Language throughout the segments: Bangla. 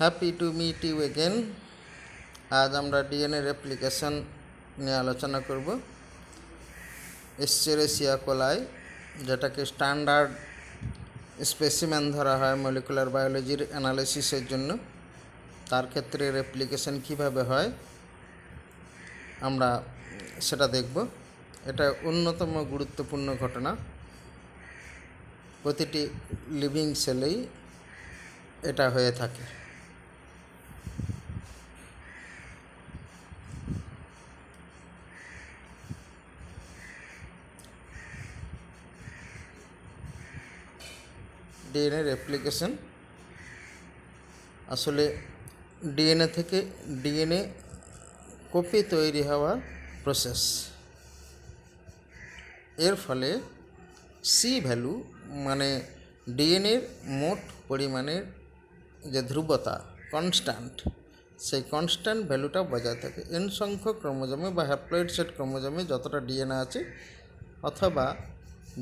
Happy to meet you again. আজ আমরা ডিএনএ রেপ্লিকেশন নিয়ে আলোচনা করব। এস্চেরেসিয়া কোলাই, যেটাকে স্ট্যান্ডার্ড স্পেসিমেন ধরা হয় মলিকুলার বায়োলজির অ্যানালিসিসের জন্য, তার ক্ষেত্রে রেপ্লিকেশন কিভাবে হয় আমরা সেটা দেখব। এটা অন্যতম গুরুত্বপূর্ণ ঘটনা। প্রতিটি লিভিং সেলেই এটা হয়ে থাকে। ডিএনএ রেপ্লিকেশন আসলে ডিএনএ থেকে ডিএনএ কপি তৈরি হওয়ার প্রসেস। এর ফলে সি ভ্যালু মানে ডিএনএর মোট পরিমাণের যে ধ্রুবতা কনস্ট্যান্ট, সেই কনস্ট্যান্ট ভ্যালুটা বজায় থাকে। এন সংখ্যক ক্রোমোজোমে বা হ্যাপ্লয়েড সেট ক্রোমোজোমে যতটা ডিএনএ আছে, অথবা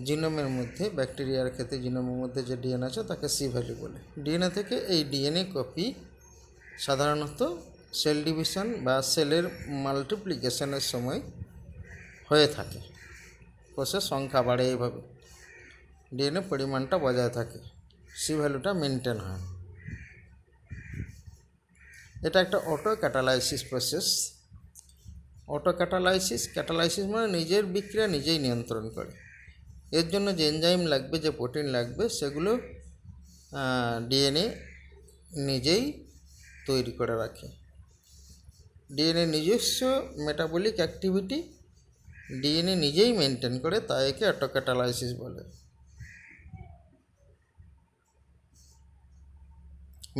জিনোমের মধ্যে, ব্যাকটেরিয়ার ক্ষেত্রে জিনোমের মধ্যে যে ডিএনএ আছে তাকে সি ভ্যালু বলে। ডিএনএ থেকে এই ডিএনএ কপি সাধারণত সেল ডিভিশন বা সেলের মাল্টিপ্লিকেশনের সময় হয়ে থাকে। কোষের সংখ্যা বাড়ে, এইভাবে ডিএনএ পরিমাণটা বজায় থাকে, সি ভ্যালুটা মেনটেন হয়। এটা একটা অটো ক্যাটালাইসিস প্রসেস। অটো ক্যাটালাইসিস মানে নিজের বিক্রিয়া নিজেই নিয়ন্ত্রণ করে। এর জন্য যে এনজাইম লাগবে, যে প্রোটিন লাগবে, সেগুলো ডিএনএ নিজেই তৈরি করে রাখে। ডিএনএ নিজস্ব মেটাবলিক অ্যাক্টিভিটি ডিএনএ নিজেই মেনটেন করে, তাই একে অটো ক্যাটালাইসিস বলে।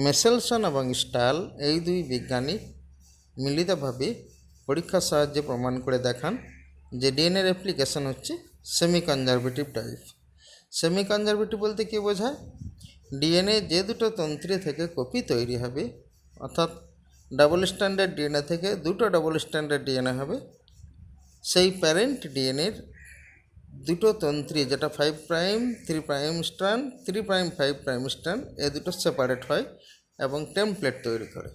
মেসেলসন এবং স্টাল এই দুই বিজ্ঞানী মিলিতভাবে পরীক্ষার সাহায্যে প্রমাণ করে দেখান যে ডিএনএ রেপ্লিকেশন হচ্ছে semi conservative type. Semi conservative বলতে কী বোঝায়? ডিএনএ যে দুটো তন্ত্রী থেকে কপি তৈরি হবে, অর্থাৎ ডাবল স্ট্যান্ডার্ড ডিএনএ থেকে দুটো ডাবল স্ট্যান্ডার্ড ডিএনএ হবে, সেই প্যারেন্ট ডিএনএর দুটো তন্ত্রী, যেটা 5 prime 3 prime strand, 3 prime 5 prime strand, এ দুটো সেপারেট হয় এবং টেমপ্লেট তৈরি করে।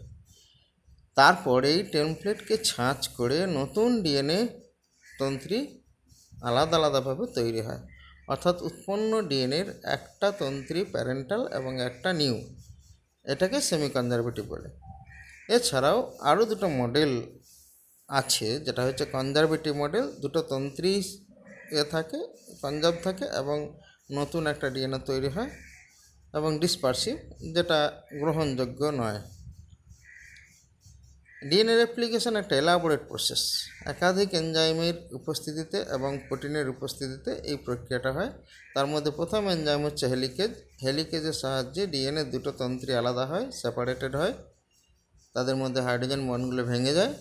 তারপর এই টেমপ্লেটকে ছাঁচ করে নতুন ডিএনএ তন্ত্রী আলাদা আলাদাভাবে তৈরি হয়। অর্থাৎ উৎপন্ন ডিএনএর একটা তন্ত্রী প্যারেন্টাল এবং একটা নিউ। এটাকে সেমি কনজারভেটিভ বলে। এছাড়াও আরও দুটো মডেল আছে, যেটা হচ্ছে কনজারভেটিভ মডেল। দুটো তন্ত্রী থাকে, কনজার্ভ থাকে এবং নতুন একটা ডিএনএ তৈরি হয়, এবং ডিসপারসিভ, যেটা গ্রহণযোগ্য নয়। ডিএনএ রেপ্লিকেশন একটা এলাবোরেট প্রসেস। একাধিক এনজাইমের উপস্থিতিতে এবং প্রোটিনের উপস্থিতিতে এই প্রক্রিয়াটা হয়। তার মধ্যে প্রথম এনজাইম হচ্ছে হেলিকেজ। হেলিকেজের সাহায্যে ডিএনএ দুটো তন্ত্রী আলাদা হয়, সেপারেটেড হয়, তাদের মধ্যে হাইড্রোজেন বন্ডগুলো ভেঙে যায়,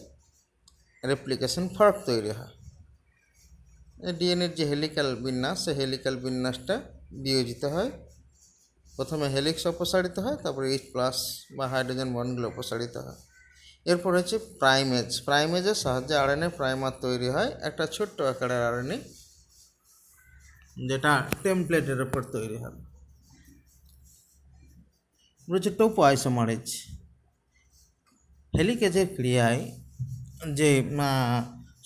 রেপ্লিকেশন ফর্ক তৈরি হয়। ডিএনএর যে হেলিক্যাল বিন্যাস, সেই হেলিক্যাল বিন্যাসটা বিয়োজিত হয়। প্রথমে হেলিক্স অপসারিত হয়, তারপরে এইচ প্লাস বা হাইড্রোজেন বন্ডগুলো অপসারিত হয়। এরপর হচ্ছে প্রাইমেজ। প্রাইমেজের সাহায্যে আরএনএ প্রাইমার তৈরি হয়, একটা ছোট্ট আকারের আরএনএ, যেটা টেমপ্লেটের ওপর তৈরি হবে। রয়েছে টোপো আইসোমারেজ। হেলিকেজের ক্রিয়ায় যে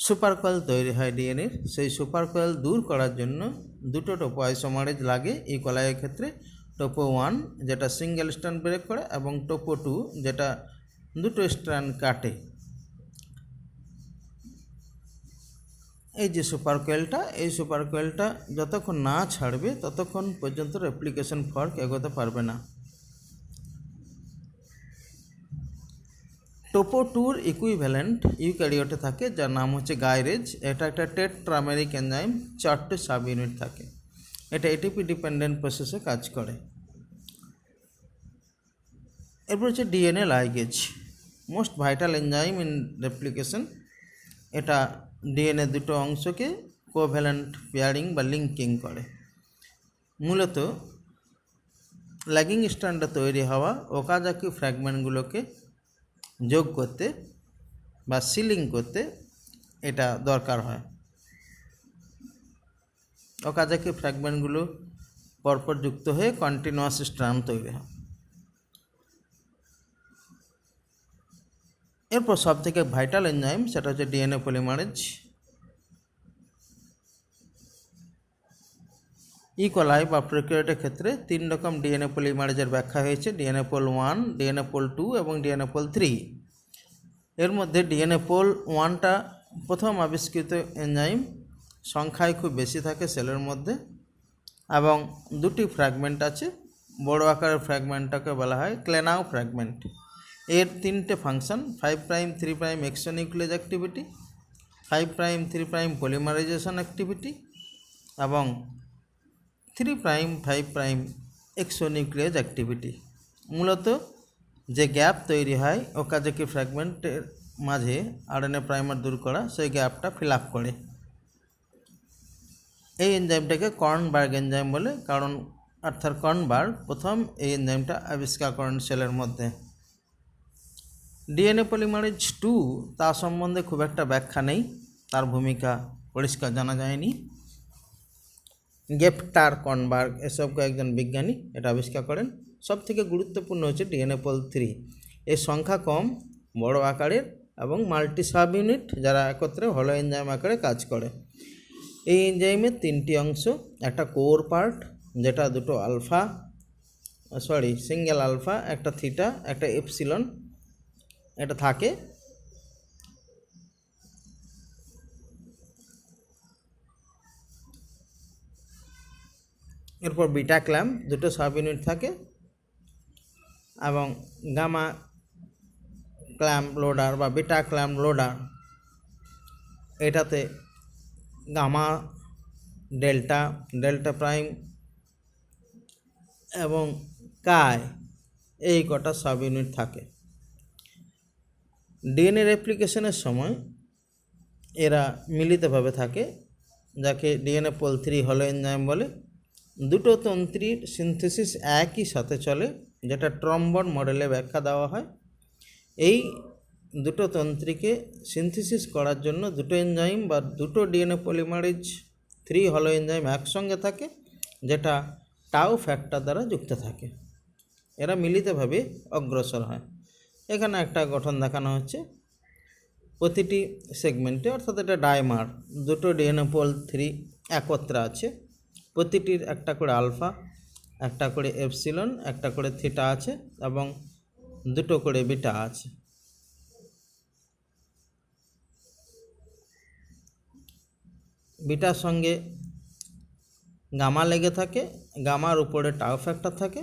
সুপার কয়েল তৈরি হয় ডিএনএর, সেই সুপার কয়েল দূর করার জন্য দুটো টোপো আইসোমারেজ লাগে। এই কলাইয়ের ক্ষেত্রে টোপো 1, যেটা সিঙ্গেল স্ট্র্যান্ড ব্রেক করে, এবং টোপো 2, যেটা দুটো স্ট্র্যান্ড কাটে। এই যে সুপার কয়েলটা, এই সুপার কয়েলটা যতক্ষণ না ছাড়বে ততক্ষণ পর্যন্ত রেপ্লিকেশন ফর্ক এগোতে পারবে না। টোপো 2-র ইকুইভ্যালেন্ট ইউক্যারিওটে থাকে, যার নাম হচ্ছে গাইরেজ। এটা একটা টেট্রামেরিক এনজাইম, 4টে সাব ইউনিট থাকে। এটা এটিপি ডিপেন্ডেন্ট প্রসেসে কাজ করে। এরপর হচ্ছে DNA ligase, most vital enzyme in replication. এটা ডিএনএ দুটো অংশকে কোভ্যালেন্ট পেয়ারিং বা লিঙ্কিং করে। মূলত ল্যাগিং স্ট্র্যান্ডে তৈরি হওয়া ওকাজাকি ফ্র্যাগমেন্টগুলোকে যোগ করতে বা সিলিং করতে এটা দরকার হয়। ওকাজাকি ফ্র্যাগমেন্টগুলো পরপর যুক্ত হয়ে কন্টিনিউয়াস স্ট্র্যান্ড তৈরি হয়। এরপর সবথেকে ভাইটাল এনজাইম সেটা হচ্ছে ডিএনএ পলিমারেজ। ইকোলাই বা প্রোক্যারিওটের ক্ষেত্রে 3 রকম ডিএনএ পলিমারেজের ব্যাখ্যা হয়েছে, ডিএনএ পোল 1, ডিএনএ পোল 2 এবং ডিএনএ পোল 3। এর মধ্যে ডিএনএ পোল 1টা প্রথম আবিষ্কৃত এনজাইম, সংখ্যায় খুব বেশি থাকে সেলের মধ্যে এবং 2টি ফ্র্যাগমেন্ট আছে। বড় আকারের ফ্র্যাগমেন্টটাকে বলা হয় ক্লেনাও ফ্র্যাগমেন্ট। এর 3টে function, 5 prime 3 prime exonuclease activity, 5 prime 3 prime polymerization activity এবং 3 প্রাইম 5 প্রাইম এক্সোনিউক্লিয়েজ অ্যাক্টিভিটি। মূলত যে গ্যাপ তৈরি হয় ওকাজাকি ফ্র্যাগমেন্টের মাঝে আরএনএ প্রাইমার দূর করা, সেই গ্যাপটা ফিল আপ করে। এই এনজাইমটাকে কর্নবার্গ এনজাইম বলে, কারণ আর্থার কর্নবার্গ প্রথম এই এনজাইমটা আবিষ্কার করেন সেলের মধ্যে। ডিএনএ পলিমারেজ 2 তার সম্বন্ধে খুব একটা ব্যাখ্যা নেই, তার ভূমিকা পরিষ্কার জানা যায়নি। গেফটার, কর্নবার্গ এসব কয়েকজন বিজ্ঞানী এটা আবিষ্কার করেন। সবথেকে গুরুত্বপূর্ণ হচ্ছে ডিএনএ পোল 3। এর সংখ্যা কম, বড় আকারের এবং মাল্টি সাব ইউনিট যারা একত্রে হলো এনজাইম আকারে কাজ করে। এই এনজাইমের 3টি অংশ, একটা কোর পার্ট যেটা দুটো সিঙ্গেল আলফা, একটা থিটা, একটা এপসিলন এটা থাকে। এরপর বিটা ক্ল্যাম্প, দুটো সাব ইউনিট থাকে এবং গামা ক্ল্যাম্প লোডার বা বিটা ক্ল্যাম্প লোডার, এটাতে গামা, ডেল্টা, ডেল্টা প্রাইম এবং কাই এই কটা সাব ইউনিট থাকে। ডিএনএ রেপ্লিকেশনের সময় এরা মিলিতভাবে থাকে, যাকে ডিএনএ পোল 3 হলো এনজাইম বলে। দুটো তন্ত্রীর সিনথেসিস একই সাথে চলে, যেটা ট্রম্বন মডেলে ব্যাখ্যা দেওয়া হয়। এই দুটো তন্ত্রীকে সিনথেসিস করার জন্য দুটো এনজাইম বা দুটো ডিএনএ পলিমারেজ 3 হলো এনজাইম একসঙ্গে থাকে, যেটা টাউ ফ্যাক্টর দ্বারা যুক্ত থাকে। এরা মিলিতভাবে অগ্রসর হয়। এখানে একটা গঠন দেখানো হচ্ছে, প্রতিটি সেগমেন্টে, অর্থাৎ এটা ডাইমার, দুটো ডিএনএ পোল 3 একত্রে আছে। প্রতিটির একটা করে আলফা, একটা করে এপসিলন, একটা করে থিটা আছে এবং দুটো করে বিটা আছে। বিটার সঙ্গে গামা লেগে থাকে, গামার উপরে টাউ ফ্যাক্টর থাকে।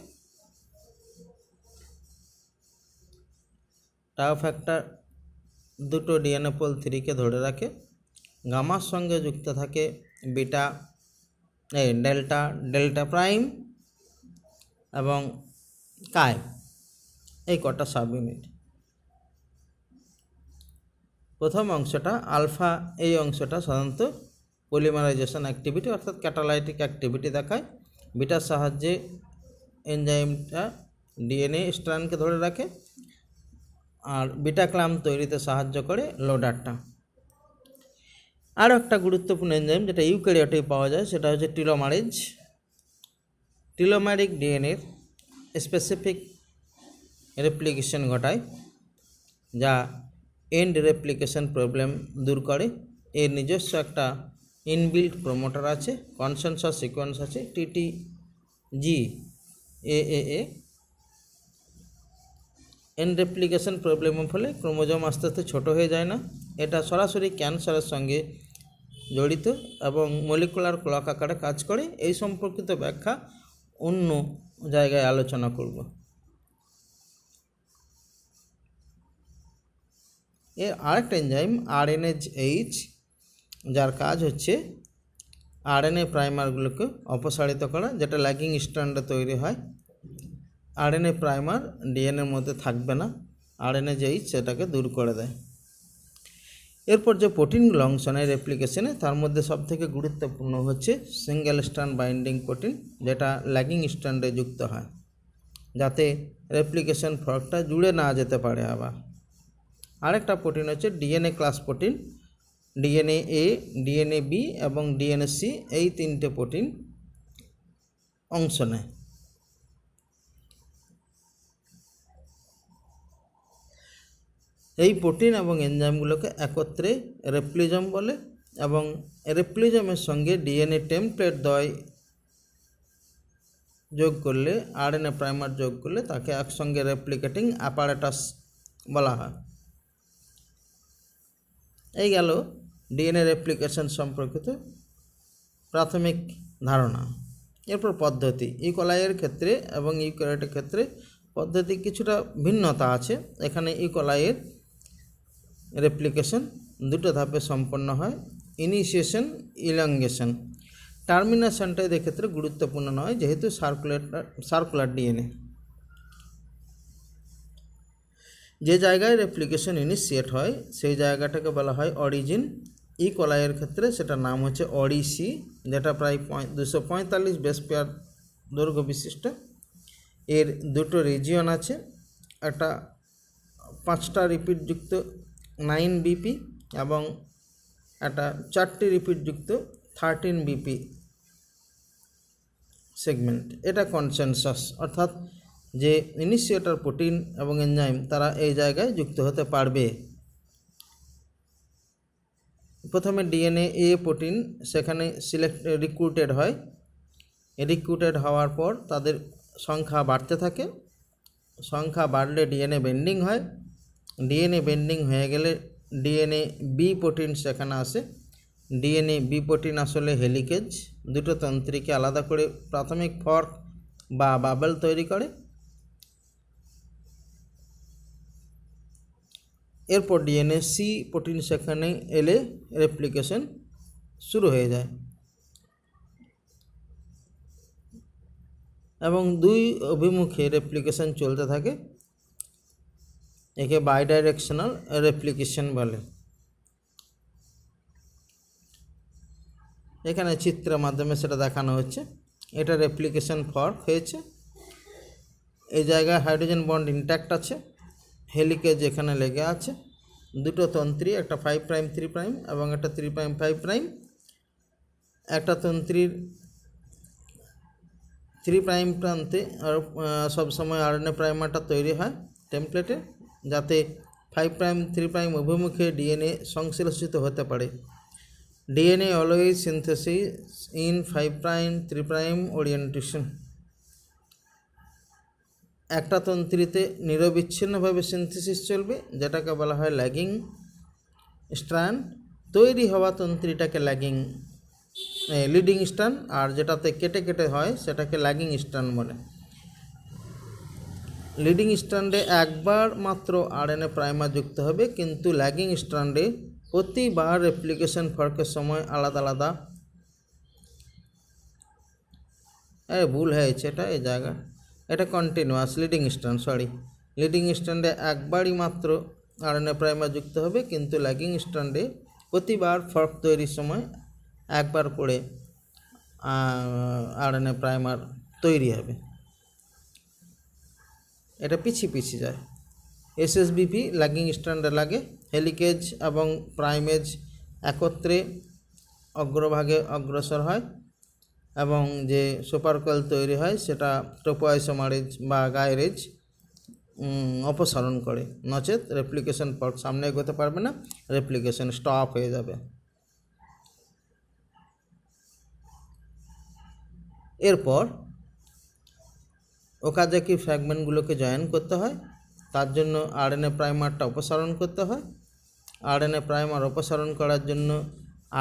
টাউ ফ্যাক্টর দুটো ডিএনএ পোল 3কে ধরে রাখে। গামার সঙ্গে যুক্ত থাকে বিটা, ডেল্টা, ডেল্টা প্রাইম এবং কাই, এই কটা সাব ইউনিট। প্রথম অংশটা আলফা, এই অংশটা সাধারণত পলিমারাইজেশন অ্যাক্টিভিটি অর্থাৎ ক্যাটালাইটিক অ্যাক্টিভিটি দেখায়। বিটার সাহায্যে এনজাইমটা ডিএনএ স্ট্র্যান্ডকে ধরে রাখে আর বিটা ক্ল্যাম্প তৈরিতে সাহায্য করে লোডারটা। আরও একটা গুরুত্বপূর্ণ এনজাইম যেটা ইউক্যারিওটেই পাওয়া যায় সেটা হচ্ছে টিলোমারেজ। টিলোমারিক ডিএনএর স্পেসিফিক রেপ্লিকেশন ঘটায়, যা এন্ড রেপ্লিকেশন প্রবলেম দূর করে। এর নিজস্ব একটা ইনবিল্ট প্রমোটার আছে, কনসেনসাস সিকোয়েন্স আছে TTG AAA। এন্ড রেপ্লিকেশন প্রবলেমের ফলে ক্রোমোজোম আস্তে আস্তে ছোটো হয়ে যায় না। এটা সরাসরি ক্যান্সারের সঙ্গে জড়িত এবং মলিকুলার ক্লক আকারে কাজ করে। এই সম্পর্কিত ব্যাখ্যা অন্য জায়গায় আলোচনা করব। এর আরেকটা এনজাইম RNase-H, যার কাজ হচ্ছে আরএনএ প্রাইমারগুলোকে অপসারিত করা, যেটা ল্যাগিং স্ট্র্যান্ডে তৈরি হয়। আরএনএ প্রাইমার ডিএনএর মধ্যে থাকবে না, RNase-H সেটাকে দূর করে দেয়। এরপর যে প্রোটিনগুলো অংশ নেয় রেপ্লিকেশনে, তার মধ্যে সবথেকে গুরুত্বপূর্ণ হচ্ছে সিঙ্গেল স্ট্র্যান্ড বাইন্ডিং প্রোটিন, যেটা ল্যাগিং স্ট্র্যান্ডে যুক্ত হয় যাতে রেপ্লিকেশন ফর্কটা জুড়ে না যেতে পারে। আবার আরেকটা প্রোটিন হচ্ছে DNA class protein, DNA-A, DNA-B এবং DNA-C, এই 3টে প্রোটিন অংশ নেয়। এই প্রোটিন এবং এনজাইমগুলোকে একত্রে রেপ্লিজম বলে এবং রেপ্লিজমের সঙ্গে ডিএনএ টেমপ্লেট দয় যোগ করলে আরএনএ প্রাইমার যোগ করলে তাকে একসঙ্গে রেপ্লিকেটিং অ্যাপারেটাস বলা হয়। এই গেল ডিএনএ রেপ্লিকেশন সম্পর্কিত প্রাথমিক ধারণা। এরপর পদ্ধতি। ইকোলাইয়ের ক্ষেত্রে এবং ইউক্যারিওটের ক্ষেত্রে পদ্ধতি কিছুটা ভিন্নতা আছে। এখানে ইকোলাইয়ের রেপ্লিকেশন দুটো ধাপে সম্পন্ন হয়, ইনিশিয়েশন, ইলঙ্গেশন। টার্মিনেশনটা এদের ক্ষেত্রে গুরুত্বপূর্ণ নয় যেহেতু সার্কুলার ডিএনএ। যে জায়গায় রেপ্লিকেশন ইনিশিয়েট হয় সেই জায়গাটাকে বলা হয় অরিজিন। ইকোলাইয়ের ক্ষেত্রে সেটার নাম হচ্ছে অডিসি, যেটা প্রায় 245 বেস পেয়ার দৈর্ঘ্য বিশিষ্ট। এর দুটো রিজিয়ন আছে, একটা 5টা রিপিটযুক্ত 9 বিপি এবং একটা 4টি রিপিটযুক্ত 13 বিপি সেগমেন্ট। এটা কনসেনসাস, অর্থাৎ যে ইনিশিয়েটর প্রোটিন এবং এনজাইম তারা এই জায়গায় যুক্ত হতে পারবে। প্রথমে ডিএনএ এ প্রোটিন সেখানে রিক্রুটেড হয়। রিক্রুটেড হওয়ার পর তাদের সংখ্যা বাড়তে থাকে। সংখ্যা বাড়লে ডিএনএ বেন্ডিং হয়। ডিএনএ বেন্ডিং হয়ে গেলে ডিএনএ বি প্রোটিন সেখানে আসে। ডিএনএ বি প্রোটিন আসলে হেলিকেজ, দুটো তন্ত্রীকে আলাদা করে প্রাথমিক ফর্ক বা বাবেল তৈরি করে। এরপর ডিএনএ সি প্রোটিন সেখানে এলে রেপ্লিকেশন শুরু হয়ে যায় এবং দুই অভিমুখে রেপ্লিকেশন চলতে থাকে। একে বাইডাইরেকশনাল রেপ্লিকেশন বলে। এখানে চিত্রের মাধ্যমে সেটা দেখানো হচ্ছে। এটা রেপ্লিকেশন ফর্ক হয়েছে। এই জায়গায় হাইড্রোজেন বন্ড ইনট্যাক্ট আছে, হেলিকেজ এখানে লেগে আছে। দুটো তন্ত্রী, একটা 5 প্রাইম 3 প্রাইম এবং একটা 3 প্রাইম 5 প্রাইম। একটা তন্ত্রীর 3 প্রাইম প্রান্তে সবসময় আরএনএ প্রাইমারটা তৈরি হয় টেমপ্লেটে, যাতে 5 প্রাইম 3 প্রাইম অভিমুখে ডিএনএ সংশ্লেষিত হতে পারে। DNA always synthesis in 5 prime 3 prime orientation. একটা তন্ত্রীতে নিরবিচ্ছিন্নভাবে সিনথেসিস চলবে, যেটাকে বলা হয় ল্যাগিং স্ট্র্যান্ড। তৈরি হওয়া তন্ত্রীটাকে লিডিং স্ট্র্যান্ড, আর যেটাতে কেটে কেটে হয় সেটাকে ল্যাগিং স্ট্র্যান্ড বলে। লিডিং স্ট্র্যান্ডে একবার মাত্র আরএনএ প্রাইমার যুক্ত হবে, কিন্তু ল্যাগিং স্ট্র্যান্ডে প্রতিবার রেপ্লিকেশন ফর্কের সময় আলাদা আলাদা ভুল হয়েছে এই জায়গা। এটা কন্টিনিউয়াস লিডিং স্ট্র্যান্ড, লিডিং স্ট্র্যান্ডে একবারই মাত্র আরএনএ প্রাইমার যুক্ত হবে, কিন্তু ল্যাগিং স্ট্র্যান্ডে প্রতিবার ফর্ক তৈরির সময় একবার করে আরএনএ প্রাইমার তৈরি হবে। এটা পিছিয়ে যায়। এসএসবিপি ল্যাগিং স্ট্র্যান্ডে লাগে। হেলিকেজ এবং প্রাইমেজ একত্রে অগ্রভাগে অগ্রসর হয় এবং যে সুপারকয়েল তৈরি হয় সেটা টোপোআইসোমারেজ বা গাইরেজ অপসারণ করে, নচেত রেপ্লিকেশন ফর্ক সামনে এগোতে পারবে না, রেপ্লিকেশন স্টপ হয়ে যাবে। এরপর ওকাজাকি ফ্র্যাগমেন্টগুলোকে জয়েন করতে হয়, তার জন্য আরএনএ প্রাইমারটা অপসারণ করতে হয়। আরএনএ প্রাইমার অপসারণ করার জন্য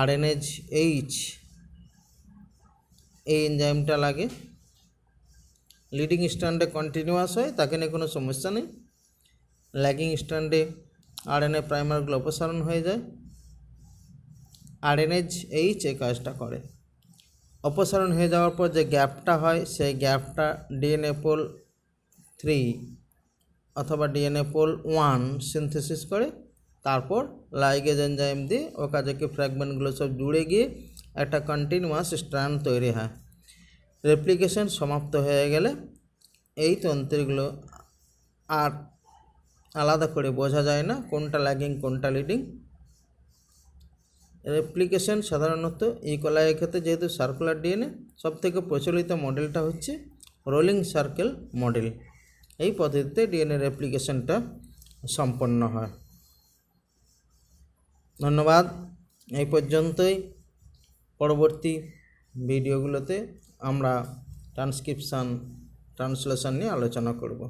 আরএনএজ এইচ এই এনজাইমটা লাগে। লিডিং স্ট্র্যান্ডে কন্টিনিউয়াস হয়, তাকে নিয়ে কোনো সমস্যা নেই। ল্যাগিং স্ট্র্যান্ডে আরএনএ প্রাইমারগুলো অপসারণ হয়ে যায়। আরএনএজ এইচ এই কাজটা করে। অপসারণ হয়ে যাওয়ার পর যে গ্যাপটা হয় সেই গ্যাপটা ডিএনএ পোল 3 অথবা ডিএনএ পোল 1 সিনথেসিস করে। তারপর লাইগেজ এনজাইম দিয়ে ওকাজাকি ফ্র্যাগমেন্টগুলো সব জুড়ে গিয়ে একটা কন্টিনিউয়াস স্ট্র্যান্ড তৈরি হয়। রেপ্লিকেশন সমাপ্ত হয়ে গেলে এই তন্ত্রগুলো আর আলাদা করে বোঝা যায় না কোনটা ল্যাগিং কোনটা লিডিং। রেপ্লিকেশন সাধারণত ইকোলাইয়ের ক্ষেত্রে যেহেতু সার্কুলার ডিএনএ, সবথেকে প্রচলিত মডেলটা হচ্ছে রোলিং সার্কেল মডেল। এই পদ্ধতিতে ডিএনএ রেপ্লিকেশনটা সম্পন্ন হয়। ধন্যবাদ। এই পর্যন্তই। পরবর্তী ভিডিওগুলোতে আমরা ট্রান্সলেশন নিয়ে আলোচনা করব।